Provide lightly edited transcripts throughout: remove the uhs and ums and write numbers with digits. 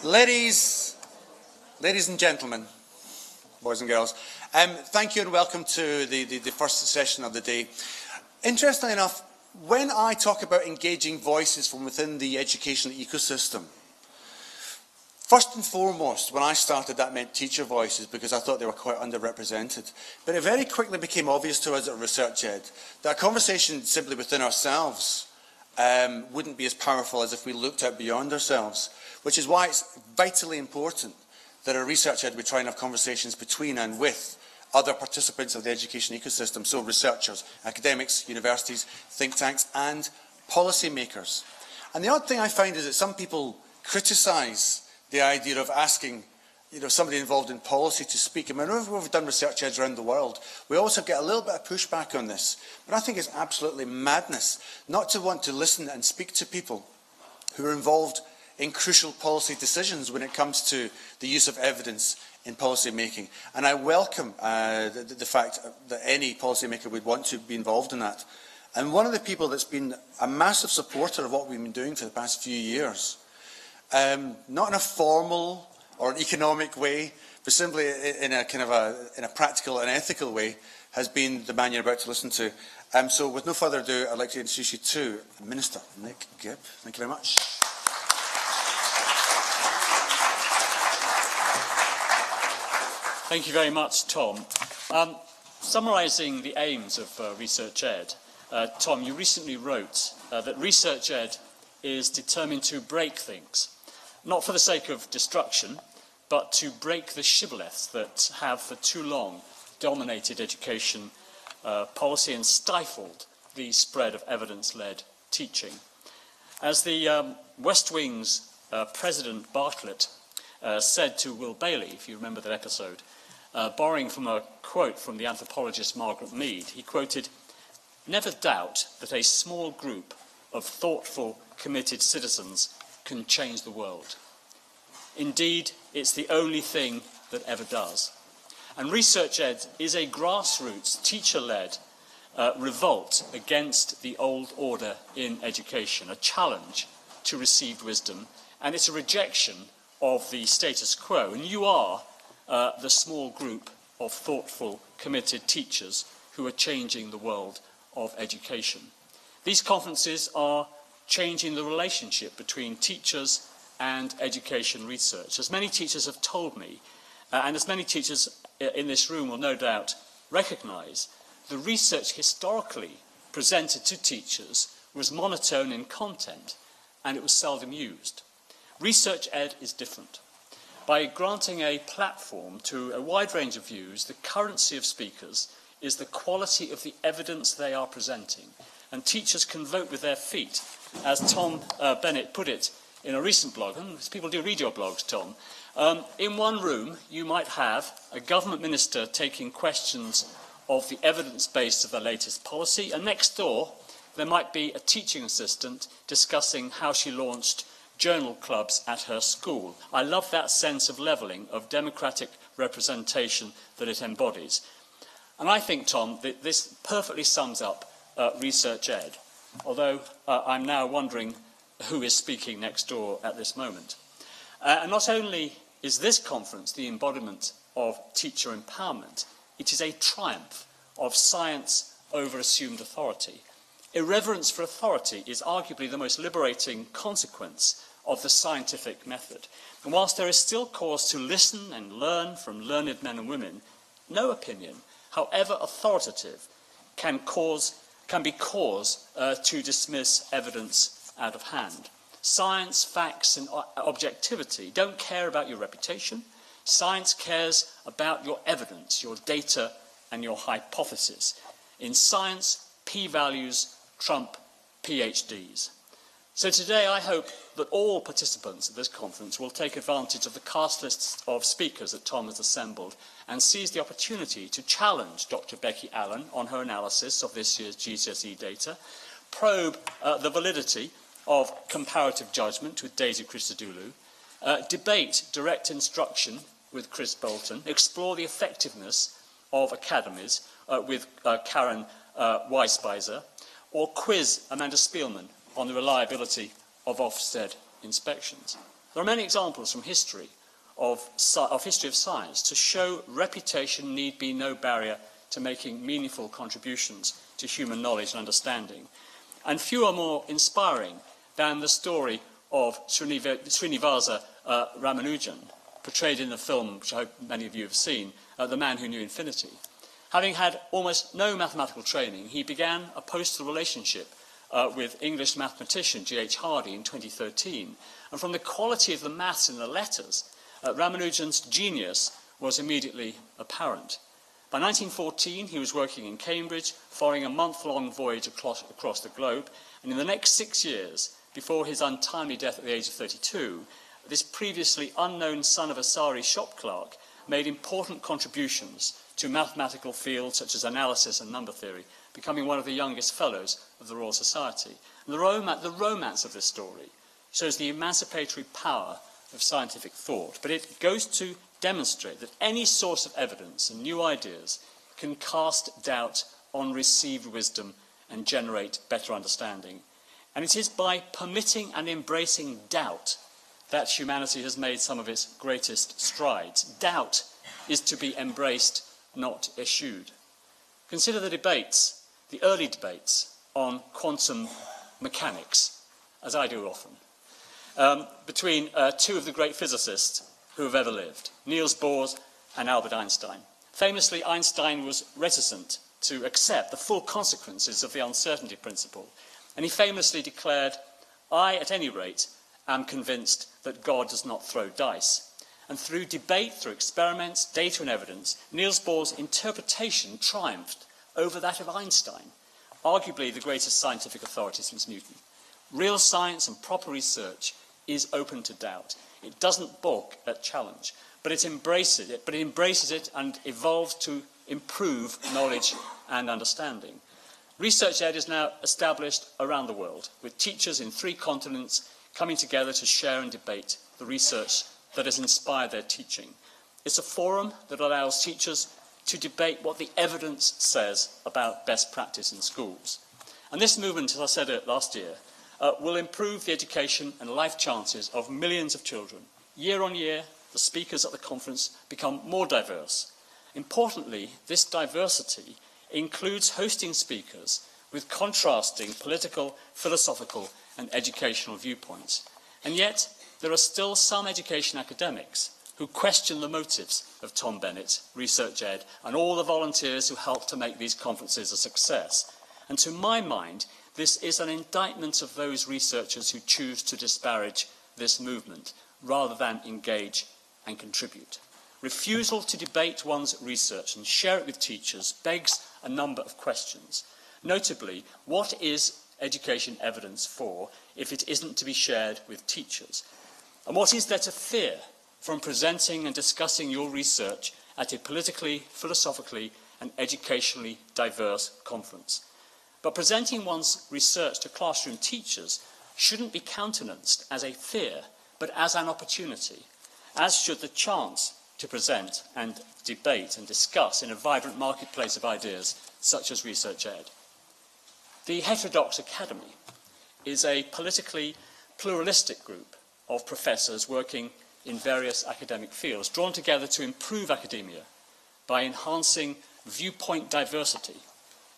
Ladies and gentlemen, boys and girls, thank you and welcome to the first session of the day. Interestingly enough, when I talk about engaging voices from within the educational ecosystem, first and foremost, when I started, that meant teacher voices because I thought they were quite underrepresented. But it very quickly became obvious to us at ResearchEd that a conversation simply within ourselves wouldn't be as powerful as if we looked out beyond ourselves, which is why it's vitally important that at ResearchEd we try and have conversations between and with other participants of the education ecosystem, so researchers, academics, universities, think tanks and policymakers. And the odd thing I find is that some people criticise the idea of asking somebody involved in policy to speak. I mean, whenever we've done ResearchEds around the world, we also get a little bit of pushback on this. But I think it's absolutely madness not to want to listen and speak to people who are involved in crucial policy decisions when it comes to the use of evidence in policy making. And I welcome the fact that any policymaker would want to be involved in that. And one of the people that's been a massive supporter of what we've been doing for the past few years, not in a formal or an economic way, but simply in a kind of in a practical and ethical way, has been the man you're about to listen to. So with no further ado, I'd like to introduce you to Minister Nick Gibb. Thank you very much. Thank you very much, Tom. Summarising the aims of ResearchEd, Tom, you recently wrote that ResearchEd is determined to break things, not for the sake of destruction, but to break the shibboleths that have for too long dominated education policy and stifled the spread of evidence-led teaching. As the West Wing's President Bartlett said to Will Bailey, if you remember that episode, borrowing from a quote from the anthropologist Margaret Mead, he quoted, "Never doubt that a small group of thoughtful, committed citizens can change the world. Indeed, it's the only thing that ever does." And ResearchEd is a grassroots, teacher-led revolt against the old order in education, a challenge to received wisdom, and it's a rejection of the status quo. And you are the small group of thoughtful, committed teachers who are changing the world of education. These conferences are changing the relationship between teachers and education research. As many teachers have told me, and as many teachers in this room will no doubt recognise, the research historically presented to teachers was monotone in content and it was seldom used. ResearchEd is different. By granting a platform to a wide range of views, the currency of speakers is the quality of the evidence they are presenting. And teachers can vote with their feet, as Tom Bennett put it in a recent blog, and people do read your blogs, Tom. In one room, you might have a government minister taking questions of the evidence base of the latest policy, and next door, there might be a teaching assistant discussing how she launched journal clubs at her school. I love that sense of levelling, of democratic representation that it embodies. And I think, Tom, that this perfectly sums up ResearchEd, although I'm now wondering who is speaking next door at this moment. And not only is this conference the embodiment of teacher empowerment, it is a triumph of science over assumed authority. Irreverence for authority is arguably the most liberating consequence of the scientific method. And whilst there is still cause to listen and learn from learned men and women, no opinion, however authoritative, can be cause to dismiss evidence out of hand. Science, facts and objectivity don't care about your reputation. Science cares about your evidence, your data and your hypothesis. In science, p-values trump PhDs. So today I hope that all participants at this conference will take advantage of the cast list of speakers that Tom has assembled and seize the opportunity to challenge Dr. Becky Allen on her analysis of this year's GCSE data, probe the validity of comparative judgment with Daisy Christodoulou, debate direct instruction with Chris Bolton, explore the effectiveness of academies with Karen Weisbeiser, or quiz Amanda Spielman on the reliability of Ofsted inspections. There are many examples from history of history of science to show reputation need be no barrier to making meaningful contributions to human knowledge and understanding. And few are more inspiring than the story of Srinivasa Ramanujan, portrayed in the film, which I hope many of you have seen, The Man Who Knew Infinity. Having had almost no mathematical training, he began a postal relationship with English mathematician G.H. Hardy in 2013. And from the quality of the maths in the letters, Ramanujan's genius was immediately apparent. By 1914, he was working in Cambridge, following a month-long voyage across the globe, and in the next 6 years, before his untimely death at the age of 32, this previously unknown son of a sari shop clerk made important contributions to mathematical fields such as analysis and number theory, becoming one of the youngest fellows of the Royal Society. And the romance of this story shows the emancipatory power of scientific thought, but it goes to demonstrate that any source of evidence and new ideas can cast doubt on received wisdom and generate better understanding. And it is by permitting and embracing doubt that humanity has made some of its greatest strides. Doubt is to be embraced, not eschewed. Consider the debates, the early debates on quantum mechanics, as I do often, between two of the great physicists who have ever lived, Niels Bohr and Albert Einstein. Famously, Einstein was reticent to accept the full consequences of the uncertainty principle, and he famously declared, "I, at any rate, am convinced that God does not throw dice." And through debate, through experiments, data and evidence, Niels Bohr's interpretation triumphed over that of Einstein, arguably the greatest scientific authority since Newton. Real science and proper research is open to doubt. It doesn't balk at challenge, but it embraces it and evolves to improve knowledge and understanding. Research Ed is now established around the world, with teachers in 3 continents coming together to share and debate the research that has inspired their teaching. It's a forum that allows teachers to debate what the evidence says about best practice in schools. And this movement, as I said last year, will improve the education and life chances of millions of children. Year on year, the speakers at the conference become more diverse. Importantly, this diversity includes hosting speakers with contrasting political, philosophical, and educational viewpoints. And yet, there are still some education academics who question the motives of Tom Bennett, Research Ed, and all the volunteers who helped to make these conferences a success. And to my mind, this is an indictment of those researchers who choose to disparage this movement rather than engage and contribute. Refusal to debate one's research and share it with teachers begs a number of questions. Notably, what is education evidence for if it isn't to be shared with teachers? And what is there to fear from presenting and discussing your research at a politically, philosophically, and educationally diverse conference? But presenting one's research to classroom teachers shouldn't be countenanced as a fear, but as an opportunity, as should the chance to present and debate and discuss in a vibrant marketplace of ideas such as Research Ed. The Heterodox Academy is a politically pluralistic group of professors working in various academic fields, drawn together to improve academia by enhancing viewpoint diversity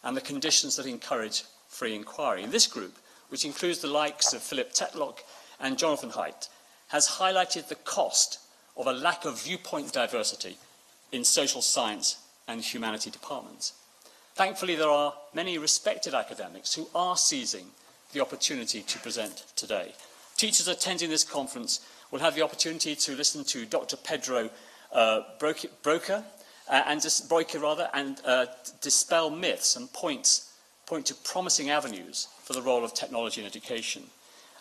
and the conditions that encourage free inquiry. And this group, which includes the likes of Philip Tetlock and Jonathan Haidt, has highlighted the cost of a lack of viewpoint diversity in social science and humanity departments. Thankfully, there are many respected academics who are seizing the opportunity to present today. Teachers attending this conference will have the opportunity to listen to Dr. Pedro Broca and dispel myths and point to promising avenues for the role of technology in education.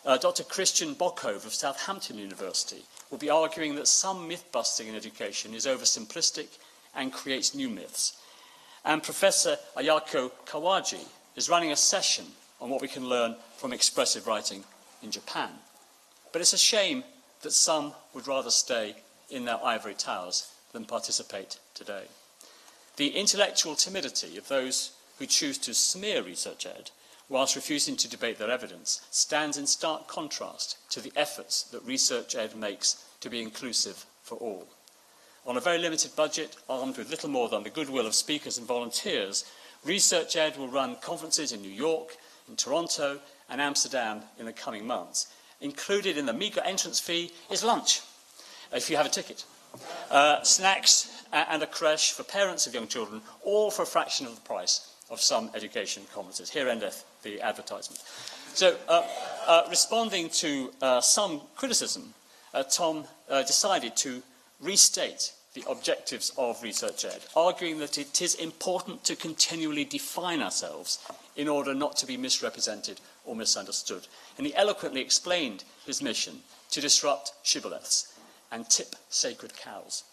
Dr. Christian Bockhoff of Southampton University will be arguing that some myth-busting in education is oversimplistic and creates new myths. And Professor Ayako Kawaji is running a session on what we can learn from expressive writing in Japan. But it's a shame that some would rather stay in their ivory towers than participate today. The intellectual timidity of those who choose to smear Research Ed whilst refusing to debate their evidence, stands in stark contrast to the efforts that Research Ed makes to be inclusive for all. On a very limited budget, armed with little more than the goodwill of speakers and volunteers, Research Ed will run conferences in New York, in Toronto and Amsterdam in the coming months. Included in the meagre entrance fee is lunch, if you have a ticket, snacks and a creche for parents of young children, all for a fraction of the price of some education conferences. Here endeth the advertisement. So, responding to some criticism, Tom decided to restate the objectives of Research Ed, arguing that it is important to continually define ourselves in order not to be misrepresented or misunderstood. And he eloquently explained his mission to disrupt shibboleths and tip sacred cows.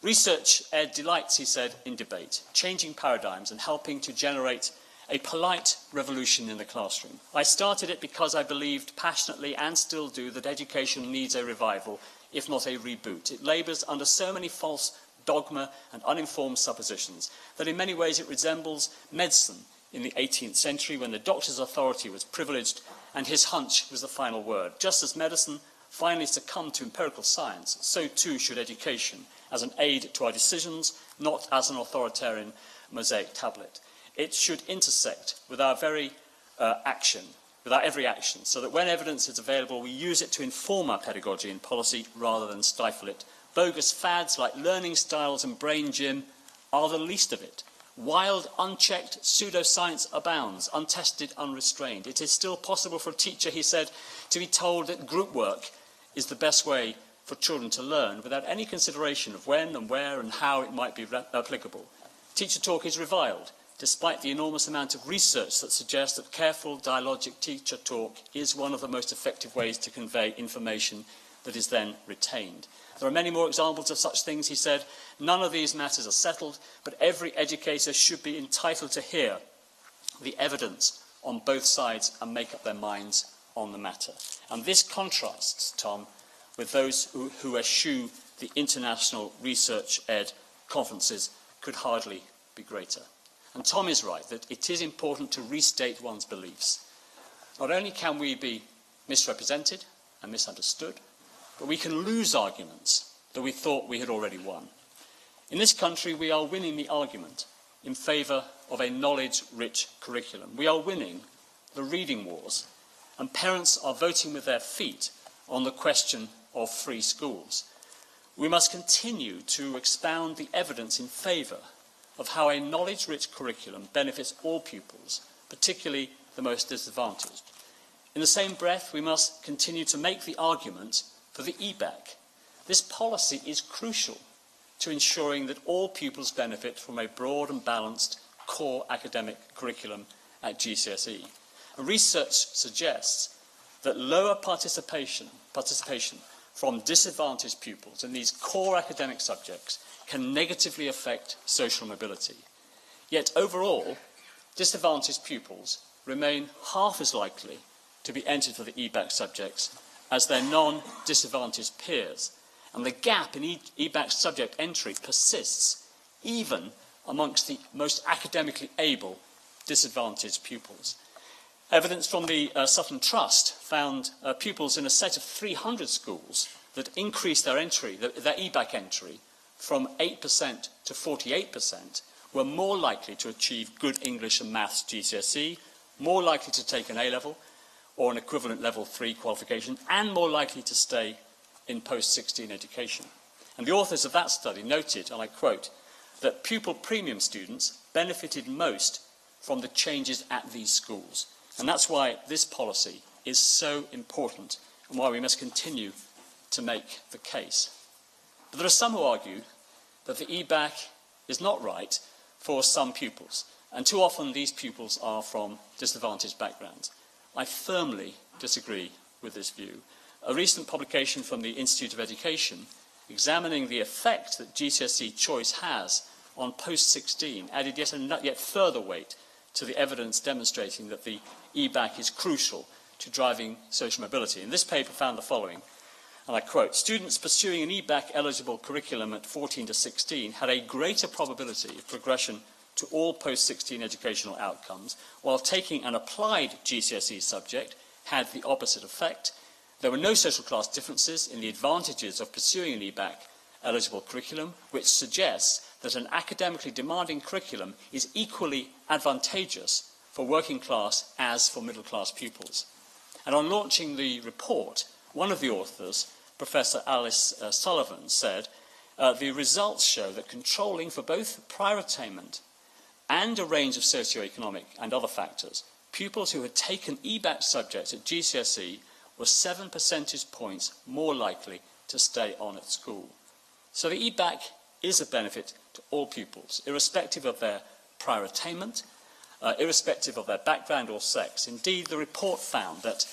Research Ed delights, he said, in debate, changing paradigms and helping to generate a polite revolution in the classroom. I started it because I believed passionately, and still do, that education needs a revival, if not a reboot. It labours under so many false dogma and uninformed suppositions that in many ways it resembles medicine in the 18th century, when the doctor's authority was privileged and his hunch was the final word. Just as medicine finally succumbed to empirical science, so too should education, as an aid to our decisions, not as an authoritarian mosaic tablet. It should intersect with our very action, with our every action, so that when evidence is available, we use it to inform our pedagogy and policy rather than stifle it. Bogus fads like learning styles and brain gym are the least of it. Wild, unchecked pseudoscience abounds, untested, unrestrained. It is still possible for a teacher, he said, to be told that group work is the best way for children to learn without any consideration of when and where and how it might be applicable. Teacher talk is reviled, despite the enormous amount of research that suggests that careful dialogic teacher talk is one of the most effective ways to convey information that is then retained. There are many more examples of such things, he said. None of these matters are settled, but every educator should be entitled to hear the evidence on both sides and make up their minds on the matter. And this contrasts, Tom, with those who eschew the international Research Ed conferences could hardly be greater. And Tom is right that it is important to restate one's beliefs. Not only can we be misrepresented and misunderstood, but we can lose arguments that we thought we had already won. In this country, we are winning the argument in favour of a knowledge-rich curriculum. We are winning the reading wars, and parents are voting with their feet on the question of free schools. We must continue to expound the evidence in favour of how a knowledge-rich curriculum benefits all pupils, particularly the most disadvantaged. In the same breath, we must continue to make the argument for the EBAC. This policy is crucial to ensuring that all pupils benefit from a broad and balanced core academic curriculum at GCSE. And research suggests that lower participation from disadvantaged pupils in these core academic subjects can negatively affect social mobility. Yet overall, disadvantaged pupils remain half as likely to be entered for the EBAC subjects as their non-disadvantaged peers, and the gap in EBAC subject entry persists even amongst the most academically able disadvantaged pupils. Evidence from the Sutton Trust found pupils in a set of 300 schools that increased their EBAC entry from 8% to 48% were more likely to achieve good English and Maths GCSE, more likely to take an A-level or an equivalent level 3 qualification, and more likely to stay in post-16 education. And the authors of that study noted, and I quote, that pupil premium students benefited most from the changes at these schools. And that's why this policy is so important and why we must continue to make the case. But there are some who argue that the EBAC is not right for some pupils, and too often these pupils are from disadvantaged backgrounds. I firmly disagree with this view. A recent publication from the Institute of Education examining the effect that GCSE choice has on post-16 added yet further weight to the evidence demonstrating that the EBAC is crucial to driving social mobility. And this paper found the following, and I quote, students pursuing an EBAC-eligible curriculum at 14 to 16 had a greater probability of progression to all post-16 educational outcomes, while taking an applied GCSE subject had the opposite effect. There were no social class differences in the advantages of pursuing an EBAC eligible curriculum, which suggests that an academically demanding curriculum is equally advantageous for working class as for middle class pupils. And on launching the report, one of the authors, Professor Alice Sullivan, said, the results show that controlling for both prior attainment and a range of socioeconomic and other factors, pupils who had taken EBAC subjects at GCSE were 7 percentage points more likely to stay on at school. So the EBAC is a benefit to all pupils, irrespective of their prior attainment, irrespective of their background or sex. Indeed, the report found that,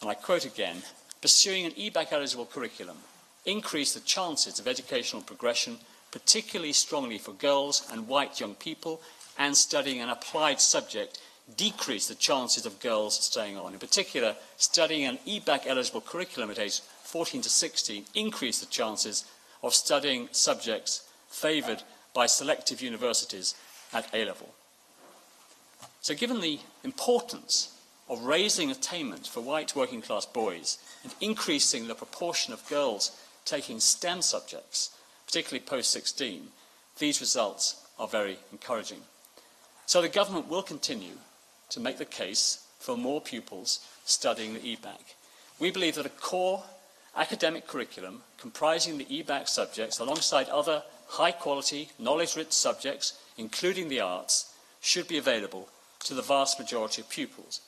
and I quote again, pursuing an EBAC-eligible curriculum increased the chances of educational progression, particularly strongly for girls and white young people, and studying an applied subject decreased the chances of girls staying on. In particular, studying an EBAC-eligible curriculum at age 14 to 16 increased the chances of studying subjects favoured by selective universities at A-level. So given the importance of raising attainment for white working class boys and increasing the proportion of girls taking STEM subjects, particularly post-16, these results are very encouraging. So the government will continue to make the case for more pupils studying the EBAC. We believe that a core academic curriculum comprising the EBAC subjects alongside other high-quality, knowledge-rich subjects, including the arts, should be available to the vast majority of pupils,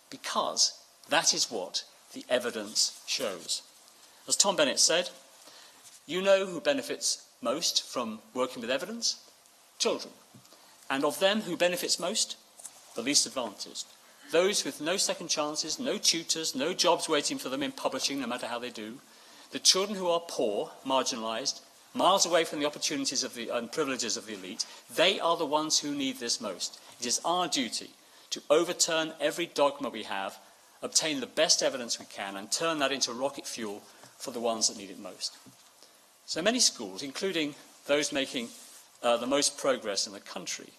because that is what the evidence shows. As Tom Bennett said, you know who benefits most from working with evidence? Children. And of them, who benefits most? The least advantaged. Those with no second chances, no tutors, no jobs waiting for them in publishing, no matter how they do. The children who are poor, marginalised, miles away from the opportunities of and privileges of the elite, they are the ones who need this most. It is our duty to overturn every dogma we have, obtain the best evidence we can, and turn that into rocket fuel for the ones that need it most. So many schools, including those making the most progress in the country,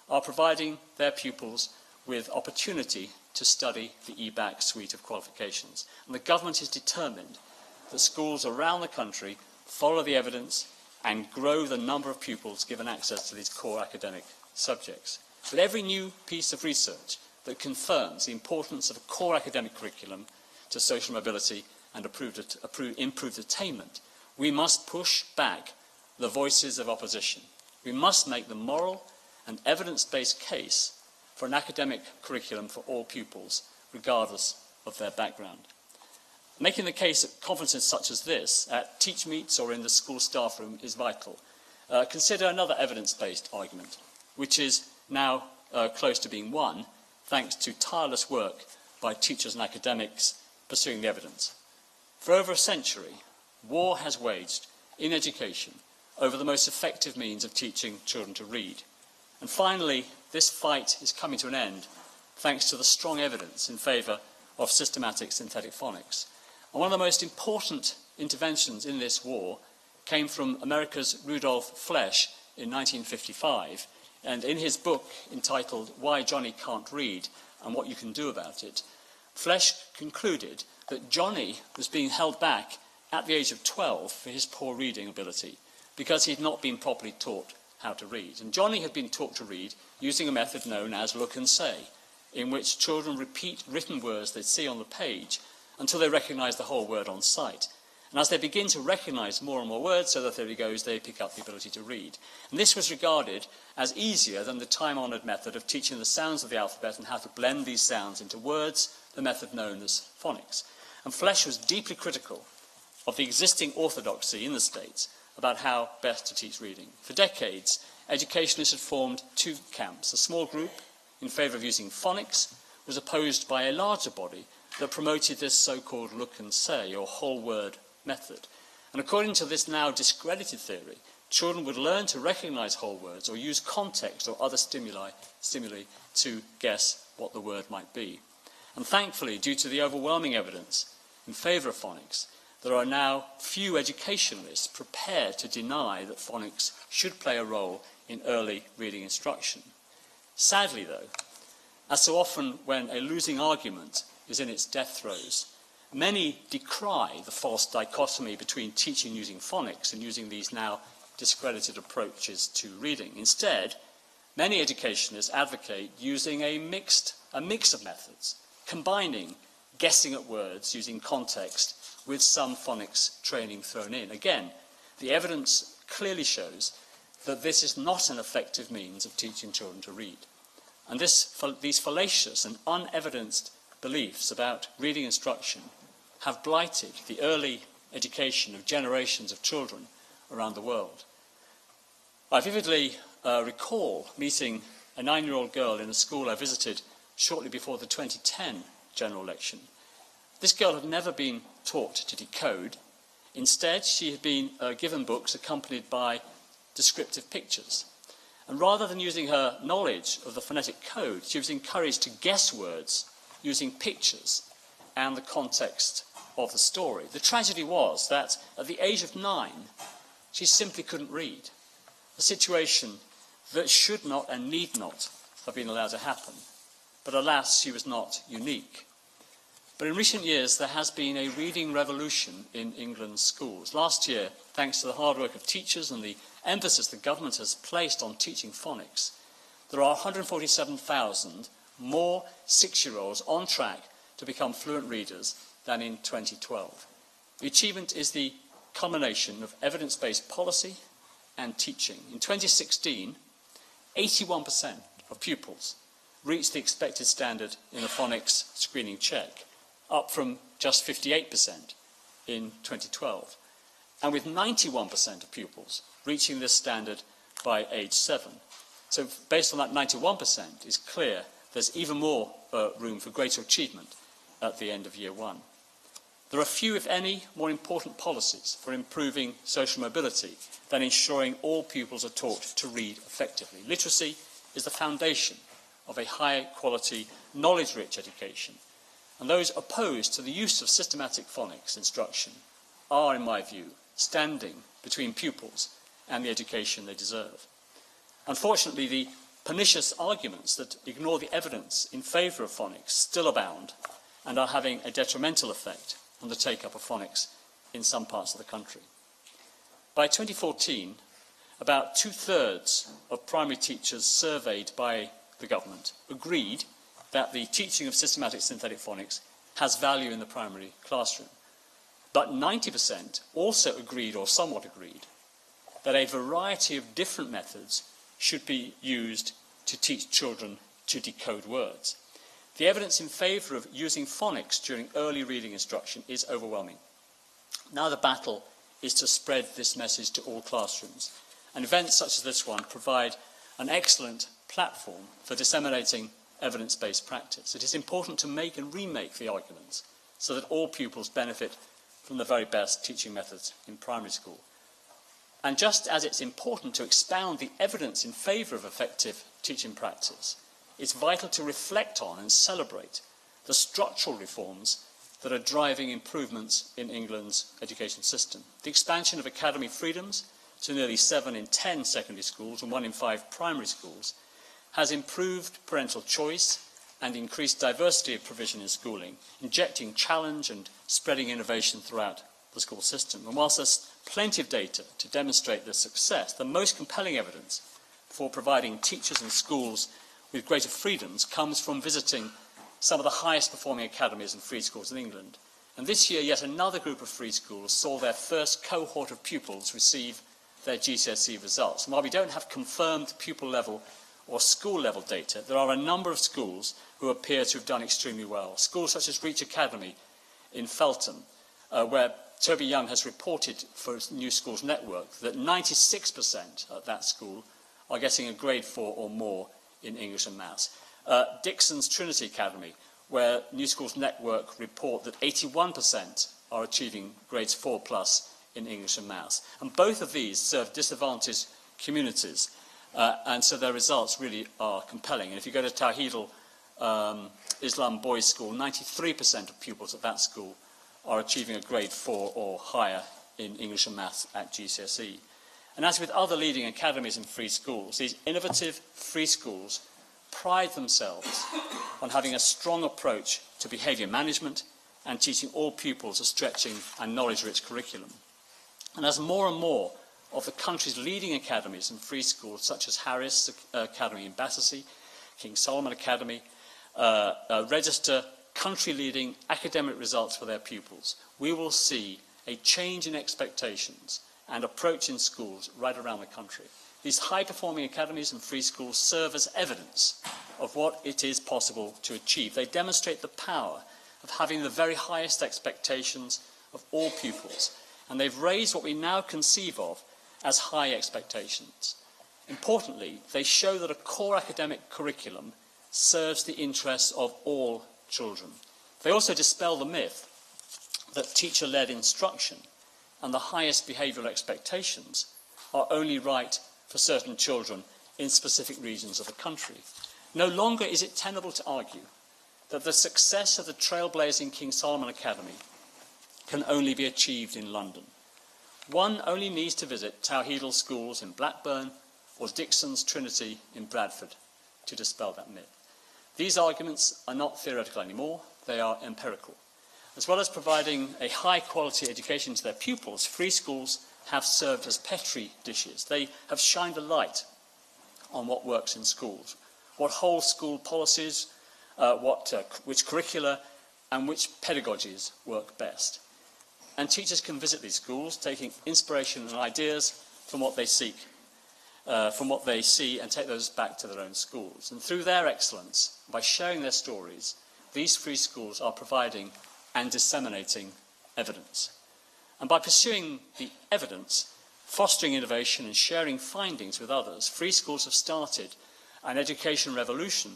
are providing their pupils with opportunity to study the EBAC suite of qualifications. And the government is determined that schools around the country follow the evidence and grow the number of pupils given access to these core academic subjects. With every new piece of research that confirms the importance of a core academic curriculum to social mobility and improved attainment, we must push back the voices of opposition. We must make the moral and evidence-based case for an academic curriculum for all pupils, regardless of their background. Making the case at conferences such as this, at teach meets or in the school staff room, is vital. Consider another evidence-based argument, which is now close to being won, thanks to tireless work by teachers and academics pursuing the evidence. For over a century, war has waged in education over the most effective means of teaching children to read. And finally, this fight is coming to an end thanks to the strong evidence in favour of systematic synthetic phonics. And one of the most important interventions in this war came from America's Rudolf Flesch in 1955. And in his book entitled Why Johnny Can't Read and What You Can Do About It, Flesch concluded that Johnny was being held back at the age of 12 for his poor reading ability because he had not been properly taught how to read. And Johnny had been taught to read using a method known as look and say, in which children repeat written words they see on the page until they recognise the whole word on sight. And as they begin to recognise more and more words, so the theory goes, they pick up the ability to read. And this was regarded as easier than the time-honoured method of teaching the sounds of the alphabet and how to blend these sounds into words, the method known as phonics. And Flesch was deeply critical of the existing orthodoxy in the States about how best to teach reading. For decades, educationists had formed two camps. A small group in favour of using phonics was opposed by a larger body that promoted this so-called look and say, or whole word method. And according to this now discredited theory, children would learn to recognise whole words or use context or other stimuli to guess what the word might be. And thankfully, due to the overwhelming evidence in favour of phonics, there are now few educationalists prepared to deny that phonics should play a role in early reading instruction. Sadly, though, as so often when a losing argument is in its death throes, many decry the false dichotomy between teaching using phonics and using these now discredited approaches to reading. Instead, many educationists advocate using a mix of methods, combining guessing at words using context with some phonics training thrown in. Again, the evidence clearly shows that this is not an effective means of teaching children to read. And these fallacious and unevidenced beliefs about reading instruction have blighted the early education of generations of children around the world. I vividly recall meeting a 9-year-old girl in a school I visited shortly before the 2010 general election. This girl had never been taught to decode. Instead, she had been given books accompanied by descriptive pictures. And rather than using her knowledge of the phonetic code, she was encouraged to guess words using pictures and the context of the story. The tragedy was that at the age of 9, she simply couldn't read, a situation that should not and need not have been allowed to happen. But alas, she was not unique. But in recent years, there has been a reading revolution in England's schools. Last year, thanks to the hard work of teachers and the emphasis the government has placed on teaching phonics, there are 147,000 more 6-year-olds on track to become fluent readers than in 2012. The achievement is the culmination of evidence-based policy and teaching. In 2016, 81% of pupils reached the expected standard in a phonics screening check, up from just 58% in 2012, and with 91% of pupils reaching this standard by age 7. So based on that 91%, it's clear there's even more room for greater achievement at the end of year 1. There are few, if any, more important policies for improving social mobility than ensuring all pupils are taught to read effectively. Literacy is the foundation of a high-quality, knowledge-rich education, and those opposed to the use of systematic phonics instruction are, in my view, standing between pupils and the education they deserve. Unfortunately, the pernicious arguments that ignore the evidence in favour of phonics still abound and are having a detrimental effect on the take-up of phonics in some parts of the country. By 2014, about 2/3 of primary teachers surveyed by the government agreed that the teaching of systematic synthetic phonics has value in the primary classroom. But 90% also agreed, or somewhat agreed, that a variety of different methods should be used to teach children to decode words. The evidence in favour of using phonics during early reading instruction is overwhelming. Now the battle is to spread this message to all classrooms, and events such as this one provide an excellent platform for disseminating evidence-based practice. It is important to make and remake the arguments so that all pupils benefit from the very best teaching methods in primary school. And just as it's important to expound the evidence in favour of effective teaching practice, it's vital to reflect on and celebrate the structural reforms that are driving improvements in England's education system. The expansion of academy freedoms to nearly 7 in 10 secondary schools and 1 in 5 primary schools has improved parental choice and increased diversity of provision in schooling, injecting challenge and spreading innovation throughout the school system. And whilst there's plenty of data to demonstrate this success, the most compelling evidence for providing teachers and schools with greater freedoms comes from visiting some of the highest performing academies and free schools in England. And this year, yet another group of free schools saw their first cohort of pupils receive their GCSE results. And while we don't have confirmed pupil level or school level data, there are a number of schools who appear to have done extremely well. Schools such as Reach Academy in Feltham, where Toby Young has reported for New Schools Network that 96% at that school are getting a grade 4 or more in English and Maths. Dixon's Trinity Academy, where New Schools Network report that 81% are achieving grades 4+ in English and Maths. And both of these serve disadvantaged communities, and so their results really are compelling. And if you go to Tawhidul Islam Boys School, 93% of pupils at that school are achieving a grade 4 or higher in English and Maths at GCSE. And as with other leading academies and free schools, these innovative free schools pride themselves on having a strong approach to behaviour management and teaching all pupils a stretching and knowledge-rich curriculum. And as more and more of the country's leading academies and free schools, such as Harris Academy in Battersea, King Solomon Academy, register country-leading academic results for their pupils, we will see a change in expectations and approach in schools right around the country. These high-performing academies and free schools serve as evidence of what it is possible to achieve. They demonstrate the power of having the very highest expectations of all pupils, and they've raised what we now conceive of as high expectations. Importantly, they show that a core academic curriculum serves the interests of all children. They also dispel the myth that teacher-led instruction and the highest behavioural expectations are only right for certain children in specific regions of the country. No longer is it tenable to argue that the success of the trailblazing King Solomon Academy can only be achieved in London. One only needs to visit Towheedle schools in Blackburn or Dixon's Trinity in Bradford to dispel that myth. These arguments are not theoretical anymore, they are empirical. As well as providing a high-quality education to their pupils, free schools have served as petri dishes. They have shined a light on what works in schools, what whole school policies, which curricula and which pedagogies work best. And teachers can visit these schools, taking inspiration and ideas from what they see, and take those back to their own schools. And through their excellence, by sharing their stories, these free schools are providing and disseminating evidence. And by pursuing the evidence, fostering innovation and sharing findings with others, free schools have started an education revolution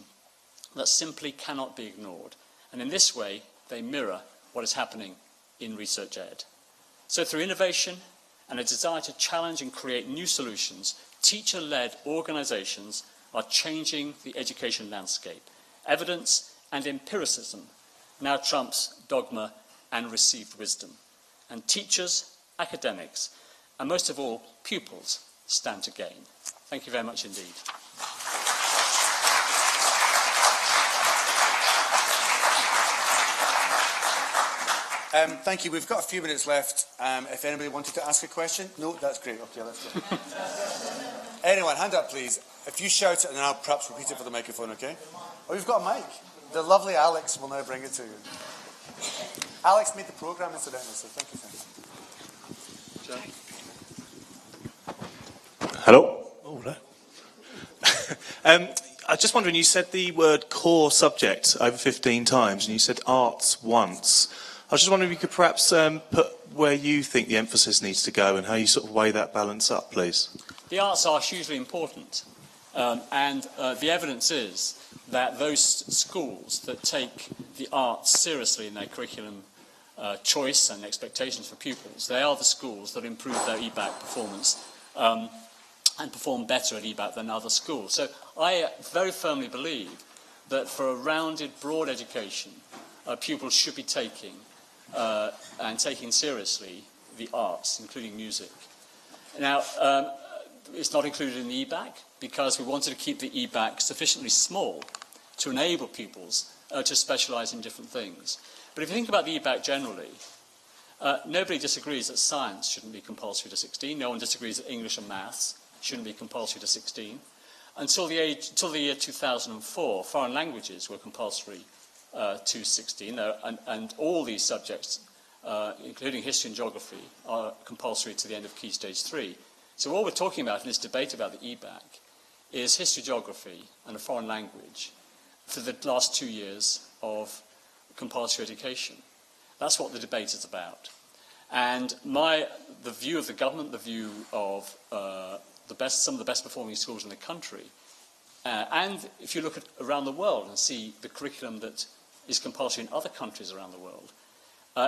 that simply cannot be ignored. And in this way, they mirror what is happening in research ed. So through innovation and a desire to challenge and create new solutions, teacher-led organisations are changing the education landscape. Evidence and empiricism now trumps dogma and received wisdom. And teachers, academics, and most of all, pupils stand to gain. Thank you very much indeed. Thank you. We've got a few minutes left. If anybody wanted to ask a question? No, that's great. Okay, let's go. Anyone, hand up, please. If you shout it, and then I'll perhaps repeat it for the microphone, okay? Oh, you've got a mic. The lovely Alex will now bring it to you. Alex made the programme, incidentally, so thank you, sir. Hello. Oh, no. I was just wondering, you said the word core subject over 15 times, and you said arts once. I was just wondering if you could perhaps put where you think the emphasis needs to go and how you sort of weigh that balance up, please. The arts are hugely important, and the evidence is that those schools that take the arts seriously in their curriculum choice and expectations for pupils, they are the schools that improve their EBAC performance and perform better at EBAC than other schools. So I very firmly believe that for a rounded, broad education, pupils should be taking seriously the arts, including music. Now, it's not included in the EBAC because we wanted to keep the EBAC sufficiently small to enable pupils to specialise in different things. But if you think about the EBAC generally, nobody disagrees that science shouldn't be compulsory to 16. No one disagrees that English and maths shouldn't be compulsory to 16. Until the year 2004, foreign languages were compulsory to 16, and all these subjects, including history and geography, are compulsory to the end of Key Stage 3. So what we're talking about in this debate about the EBAC is history, geography, and a foreign language for the last 2 years of compulsory education. That's what the debate is about. And the view of the government, the view of some of the best performing schools in the country, and if you look around the world and see the curriculum that is compulsory in other countries around the world,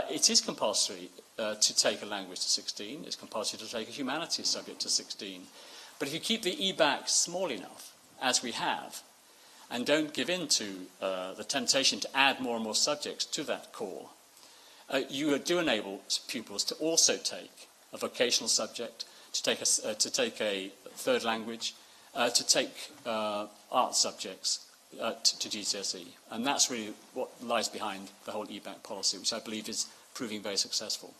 it is compulsory to take a language to 16. It's compulsory to take a humanities subject to 16. But if you keep the EBAC small enough, as we have, and don't give in to the temptation to add more and more subjects to that core, you do enable pupils to also take a vocational subject, to take a third language, to take art subjects to GCSE. And that's really what lies behind the whole EBAC policy, which I believe is proving very successful.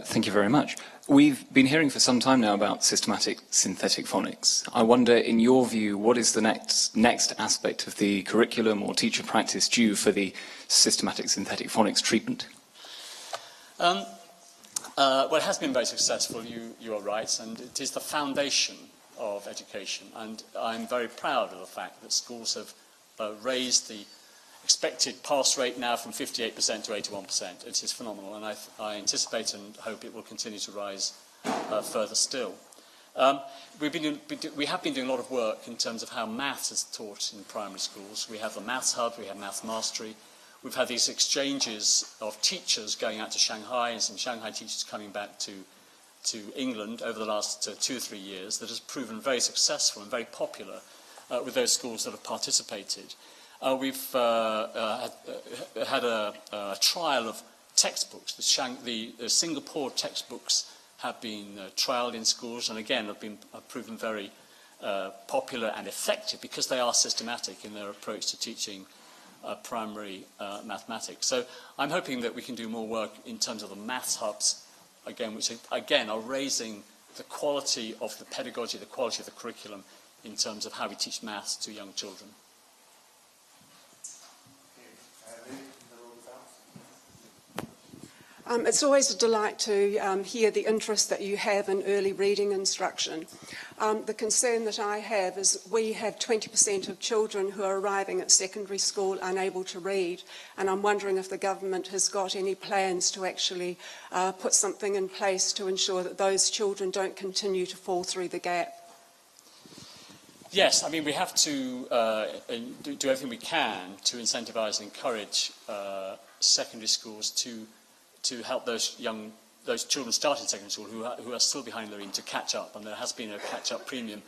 Thank you very much. We've been hearing for some time now about systematic synthetic phonics. I wonder, in your view, what is the next aspect of the curriculum or teacher practice due for the systematic synthetic phonics treatment? Well, it has been very successful, you are right, and it is the foundation of education. And I'm very proud of the fact that schools have raised the expected pass rate now from 58% to 81%. It is phenomenal, and I anticipate and hope it will continue to rise further still. We have been doing a lot of work in terms of how maths is taught in primary schools. We have the Maths Hub, we have Maths Mastery. We've had these exchanges of teachers going out to Shanghai and some Shanghai teachers coming back to England over the last 2 or 3 years that has proven very successful and very popular with those schools that have participated. We've had a trial of textbooks. The Singapore textbooks have been trialled in schools and again have proven very popular and effective because they are systematic in their approach to teaching primary mathematics. So I'm hoping that we can do more work in terms of the maths hubs, again, which again are raising the quality of the pedagogy, the quality of the curriculum in terms of how we teach maths to young children. It's always a delight to hear the interest that you have in early reading instruction. The concern that I have is we have 20% of children who are arriving at secondary school unable to read, and I'm wondering if the government has got any plans to actually put something in place to ensure that those children don't continue to fall through the gap. Yes, I mean, we have to do everything we can to incentivise and encourage secondary schools to help those children starting secondary school who are still behind their to catch up, and there has been a catch-up premium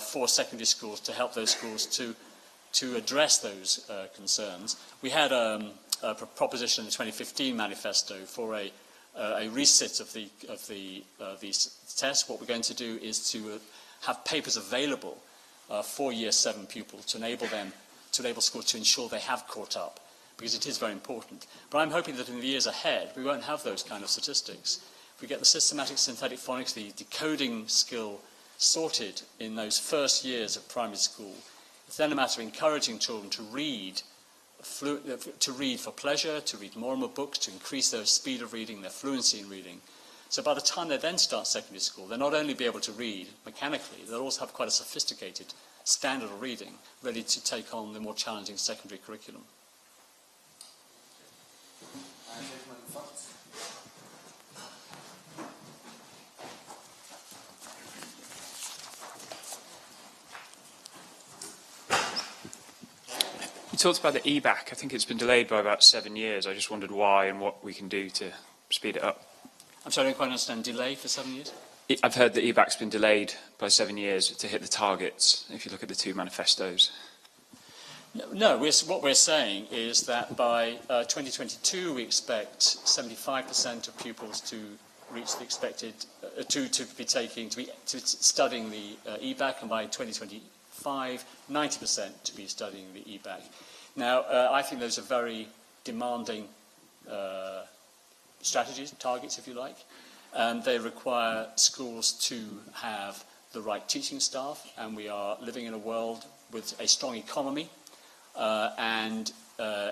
for secondary schools to help those schools to address those concerns. We had a proposition in the 2015 manifesto for a resit of these tests. What we're going to do is to have papers available for Year 7 pupils to enable schools to ensure they have caught up, because it is very important. But I'm hoping that in the years ahead, we won't have those kind of statistics. If we get the systematic synthetic phonics, the decoding skill sorted in those first years of primary school, it's then a matter of encouraging children to read for pleasure, to read more and more books, to increase their speed of reading, their fluency in reading. So by the time they then start secondary school, they'll not only be able to read mechanically, they'll also have quite a sophisticated standard of reading, ready to take on the more challenging secondary curriculum. You talked about the EBAC. I think it's been delayed by about 7 years. I just wondered why and what we can do to speed it up. I'm sorry, I don't quite understand. Delay for 7 years? I've heard that EBAC's been delayed by 7 years to hit the targets, if you look at the 2 manifestos. No, what we're saying is that by 2022 we expect 75% of pupils to reach the expected, to be studying the EBAC, and by 2025, 90% to be studying the EBAC. Now, I think those are very demanding strategies, targets, if you like, and they require schools to have the right teaching staff, and we are living in a world with a strong economy.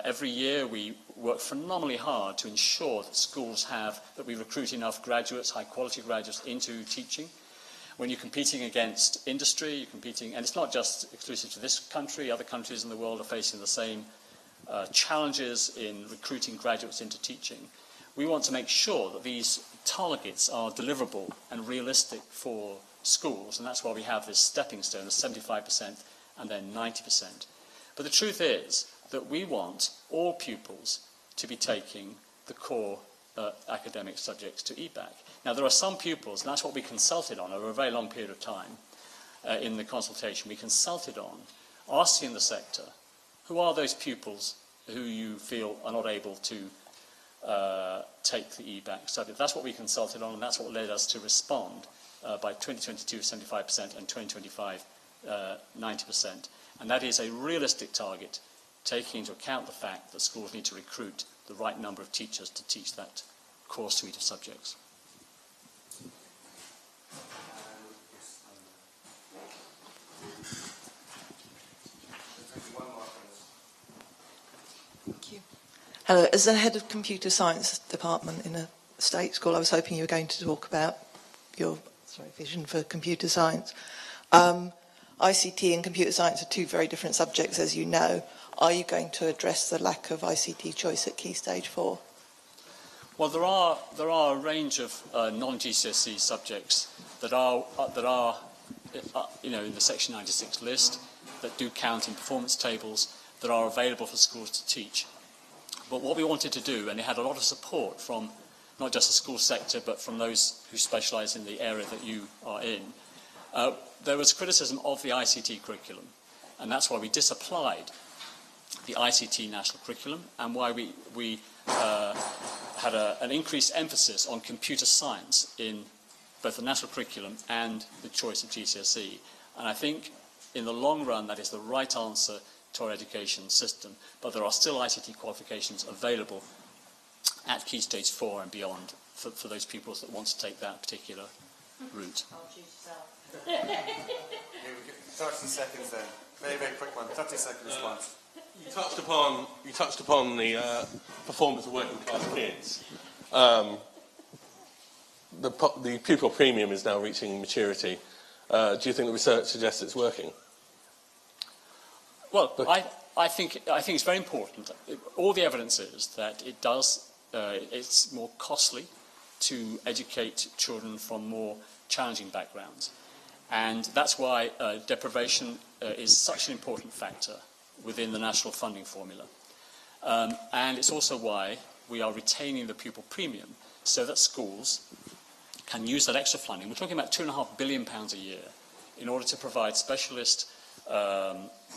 Every year we work phenomenally hard to ensure that we recruit enough graduates, high quality graduates, into teaching. When you're competing against industry, and it's not just exclusive to this country, other countries in the world are facing the same challenges in recruiting graduates into teaching. We want to make sure that these targets are deliverable and realistic for schools, and that's why we have this stepping stone of 75% and then 90%. But the truth is that we want all pupils to be taking the core academic subjects to EBAC. Now, there are some pupils, and that's what we consulted on over a very long period of time in the consultation. We consulted on asking the sector, who are those pupils who you feel are not able to take the EBAC subject. That's what we consulted on, and that's what led us to respond by 2022 75% and 2025 90%. And that is a realistic target, taking into account the fact that schools need to recruit the right number of teachers to teach that core suite of subjects. Thank you. Hello, as the head of computer science department in a state school, I was hoping you were going to talk about your vision for computer science. ICT and computer science are two very different subjects, as you know. Are you going to address the lack of ICT choice at Key Stage 4? Well, there are a range of non-GCSE subjects that are in the Section 96 list that do count in performance tables that are available for schools to teach. But what we wanted to do, and it had a lot of support from not just the school sector, but from those who specialise in the area that you are in, there was criticism of the ICT curriculum, and that's why we disapplied the ICT national curriculum, and why we had an increased emphasis on computer science in both the national curriculum and the choice of GCSE. And I think in the long run that is the right answer to our education system, but there are still ICT qualifications available at Key Stage 4 and beyond for those pupils that want to take that particular route. 30 seconds then. Very, very quick one. 30-second response. You touched upon the performance of working class kids. The pupil premium is now reaching maturity. Do you think the research suggests it's working? Well, I think it's very important. All the evidence is that it does. It's more costly to educate children from more challenging backgrounds, and that's why deprivation is such an important factor within the national funding formula. And it's also why we are retaining the pupil premium, so that schools can use that extra funding. We're talking about £2.5 billion a year in order to provide specialist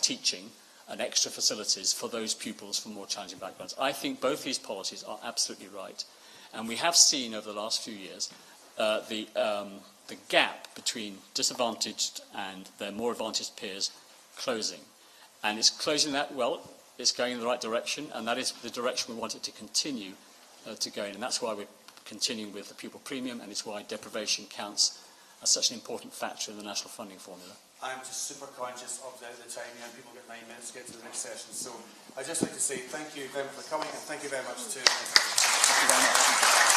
teaching and extra facilities for those pupils from more challenging backgrounds. I think both these policies are absolutely right. And we have seen over the last few years the gap between disadvantaged and their more advantaged peers closing. And it's closing that, well, it's going in the right direction, and that is the direction we want it to continue to go in. And that's why we're continuing with the pupil premium, and it's why deprivation counts as such an important factor in the national funding formula. I'm just super conscious of the time, and people get 9 minutes to get to the next session. So I'd just like to say thank you very much for coming, and thank you very much to... Thank you very much.